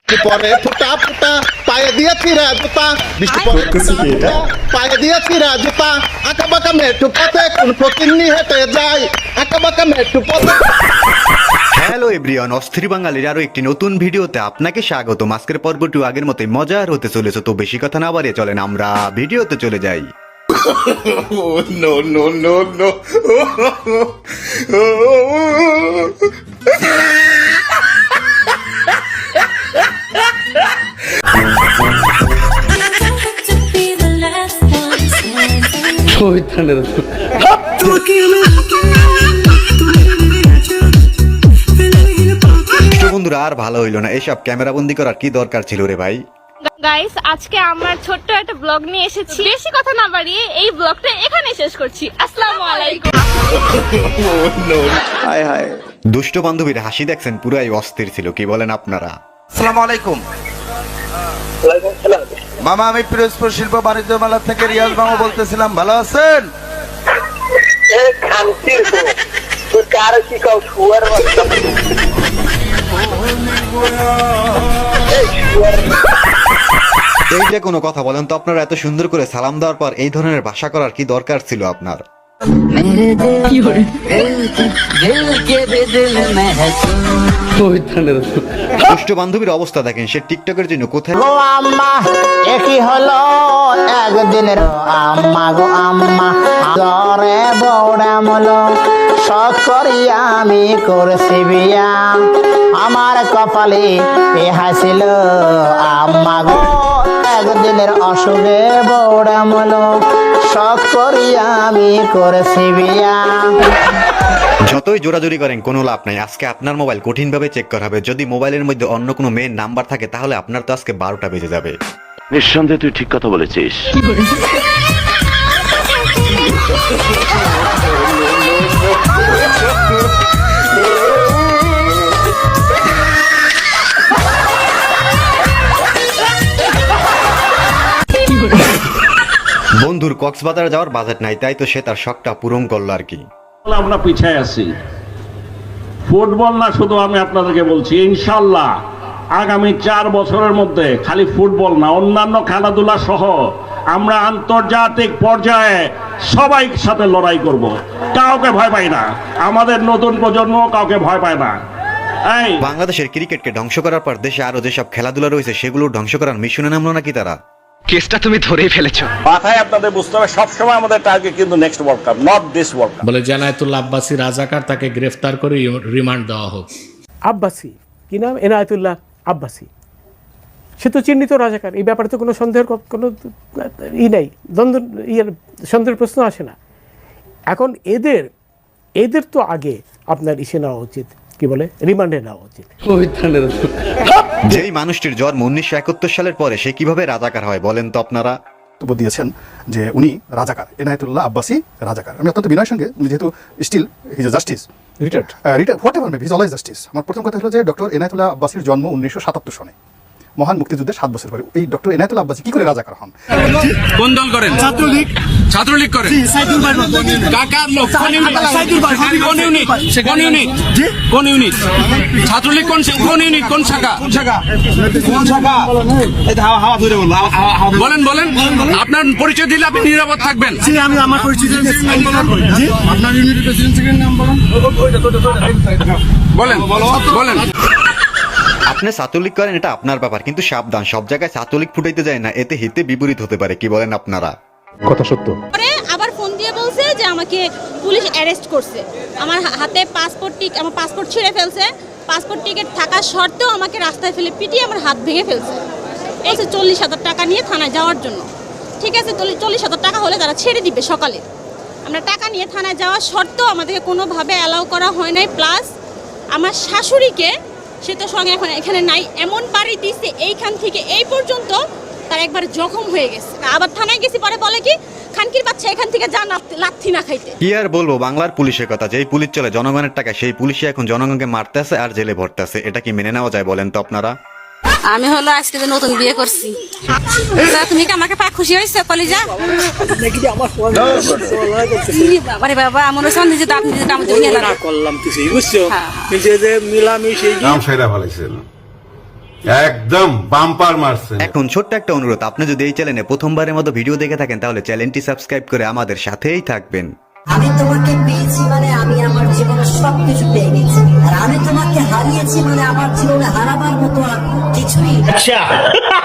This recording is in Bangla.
পরে ফুটা ফুটা পায়ে দিয়েছি রাজুতা বৃষ্টি পরে পায়ে দিয়েছি রাজুতা আঁকা বাঁকা মেট্রু পথে কোন ফকিন্নি হেঁটে যায় আঁকা বাঁকা মেট্রু পথে। হ্যালো এভরিওয়ান, অস্থির বাঙালির আরো একটি নতুন ভিডিওতে আপনাকে স্বাগত। আজকের পর্বটি আগের মতোই মজার হতে চলেছে, তো বেশি কথা না বাড়িয়ে চলেন আমরা ভিডিওতে চলে যাই। নো নো নো নো বন্ধুরা আর ভালো হইলো না, এসব ক্যামেরা বন্দি করার কি দরকার ছিল রে ভাই। গাইস, আজকে আমার ছোট্ট একটা ব্লগ নিয়ে এসেছি। বেশি কথা না বাড়িয়ে এই ব্লগটা এখানে শেষ করছি। আসসালামু আলাইকুম। দুষ্ট বান্ধবীর হাসি দেখছেন, পুরাই অস্থির ছিল, কি বলেন আপনারা? আসসালামু আলাইকুম মামা, আমি পিরোজপুর শিল্প বাণিজ্য মেলা থেকে রিয়াজ মামা বলতেছিলাম, ভালো আছেন? এই যে কোনো কথা বলেন তো, আপনারা এত সুন্দর করে সালাম দেওয়ার পর এই ধরনের ভাষা করার কি দরকার ছিল আপনার? দুষ্ট বান্ধবীর অবস্থা দেখেন, সে টিকটকের জন্য কোথায় আম্মা একই হলো একদিনের আম্মা গো আম্মা জ্বরে বৌড়ামলো শখ করিয়া আমি করেছি বিয়া আমার কপালে এ হাসিল আম্মা গো একদিনের অসুখে বৌড়ামলো শখ করিয়া আমি করেছি বিয়া। যতই জোরাজুরি করেন কোনো লাভ নাই। আজকে আপনার মোবাইল কঠিন ভাবে চেক করা হবে। যদি মোবাইলের মধ্যে অন্য কোনো মেয়ের নাম্বার থাকে তাহলে আপনার তো আজকে 12টা বেজে যাবে। নিঃসন্দেহে তুই ঠিক কথা বলেছিস। বন্ধুর কক্সবাজার যাওয়ার বাজেট নাই, তাই তো সে তার শখটা পূরণ করলো আর কি। আমরা পিছায় আছি। ফুটবল না শুধু, আমি আপনাদেরকে বলছি ইনশাল্লাহ আগামী 4 বছরের মধ্যে খালি ফুটবল না, অন্যান্য খেলাধুলা সহ আমরা আন্তর্জাতিক পর্যায়ে সবাই সাথে লড়াই করব। কাউকে ভয় পাই না, আমাদের নতুন প্রজন্ম কাউকে ভয় পায় না। এই বাংলাদেশের ক্রিকেটকে ধ্বংস করার পর দেশে আরো যেসব খেলাধুলা রয়েছে সেগুলো ধ্বংস করার মিশনে নামলো নাকি তারা? কেসটা তুমি ধরেই ফেলেছো। মাথায় আপনাদের বুঝতে হবে সবসময় আমাদের টার্গেট কিন্তু next world cup, not this world cup. বলে জানায়াতুল্লাহ আব্বাসী রাজাকার, তাকে গ্রেফতার করে রিমান্ড দেওয়া হোক। আব্বাসী কি নাম? এনায়েতুল্লাহ আব্বাসী, সে তো চিহ্নিত রাজাকার। এই ব্যাপারে তো কোনো সন্দেহের কোনো নাই, দ্বন্দ্ব সন্দেহের প্রশ্ন আসে না। এখন এদের তো আগে আপনার ইসে নেওয়া উচিত, কি বলে, রিমান্ডে নেওয়া উচিত। যেই মানুষটির জন্ম 1971 সালের পরে সে কিভাবে রাজাকার হয় বলেন তো আপনারা? বক্তব্য দিয়েছেন যে উনি রাজাকার, এনায়েতুল্লাহ আব্বাসী রাজাকার। আমি অত্যন্ত বিনয়ের সঙ্গে, যেহেতু still his justice retired whatever may be, his always justice. আমার প্রথম কথা হলো যে ডক্টর এনায়েতুল্লাহ আব্বাসীর জন্ম 1977 সনে, মহান মুক্তিযুদ্ধের 7 বছর পরে। এই ডক্টর এনায়েতুল্লাহ আব্বাসী কি করে রাজাকার হন? কোন দল করেন? ছাত্রলীগ করেন। কাকার লোক কোন ইউনিট? কোন ইউনিট? ছাত্রলীগ কোন ইউনিট? কোন শাখা? বলেন আপনার পরিচয় দিলে আপনি নিরাপদ থাকবেন। আমি আমার পরিচয় আপনার ইউনিটের প্রেসিডেন্টের নাম বলেন। আপনি ছাত্রলীগ করেন এটা আপনার ব্যাপার, কিন্তু সাবধান, সব জায়গায় ছাত্রলীগ ফুটাইতে যায় না, এতে হিতে বিপরীত হতে পারে, কি বলেন আপনারা? কথা সত্য। পরে আবার ফোন দিয়ে বলছে যে আমাকে পুলিশ অ্যারেস্ট করছে, আমার হাতে আমার পাসপোর্ট ছিঁড়ে ফেলছে, পাসপোর্ট টিকিট থাকা সত্ত্বেও আমাকে রাস্তায় ফেলে পিটিয়ে আমার হাত ভেঙে ফেলছে। বলছে 40,000 টাকা নিয়ে থানায় যাওয়ার জন্য। ঠিক আছে, 40,000 টাকা হলে তারা ছেড়ে দিবে সকালে। আমরা টাকা নিয়ে থানায় যাওয়া সত্ত্বেও আমাদেরকে কোনোভাবে অ্যালাউ করা হয় নাই। প্লাস আমার শাশুড়িকে, সে তো সঙ্গে এখন এখানে নাই, এমন বাড়ি দিচ্ছে এইখান থেকে এই পর্যন্ত তার একবার জখম হয়ে গেছে। আবার থানায় গেছি, পরে বলে কি খানকির বাচ্চা এখান থেকে যা লাথি না খাইতে। কি আর বলবো বাংলার পুলিশের কথা, যেই পুলিশ চলে জনগণের টাকা, সেই পুলিশই এখন জনগণকে মারতে আছে আর জেলে ভরতে আছে। এটা কি মেনে নেওয়া যায় বলেন তো আপনারা? আমি হলো আজকে যে নতুন বিয়ে করছি, তুমি কি আমাকে পা খুশি হয়েছে কলিজা? আরে বাবা, আমার সন্দেহ যে আপনি যে কাম করলাম কিছু বুঝছো, কিন্তু যে মিলামিশে নাম সাইরা ভালাইছিল একদম বাম্পার মারছেন। এখন ছোট্ট একটা অনুরোধ, আপনি যদি এই চ্যানেলে প্রথমবারের মতো ভিডিও দেখে থাকেন তাহলে চ্যানেলটি সাবস্ক্রাইব করে আমাদের সাথেই থাকবেন। আমি তোমাকে পেয়েছি মানে আমি আমার জীবনে সবকিছু পেয়ে গেছি, আর আমি তোমাকে হারিয়েছি মানে আমার জীবনে হারাবার মতো আর কিছুই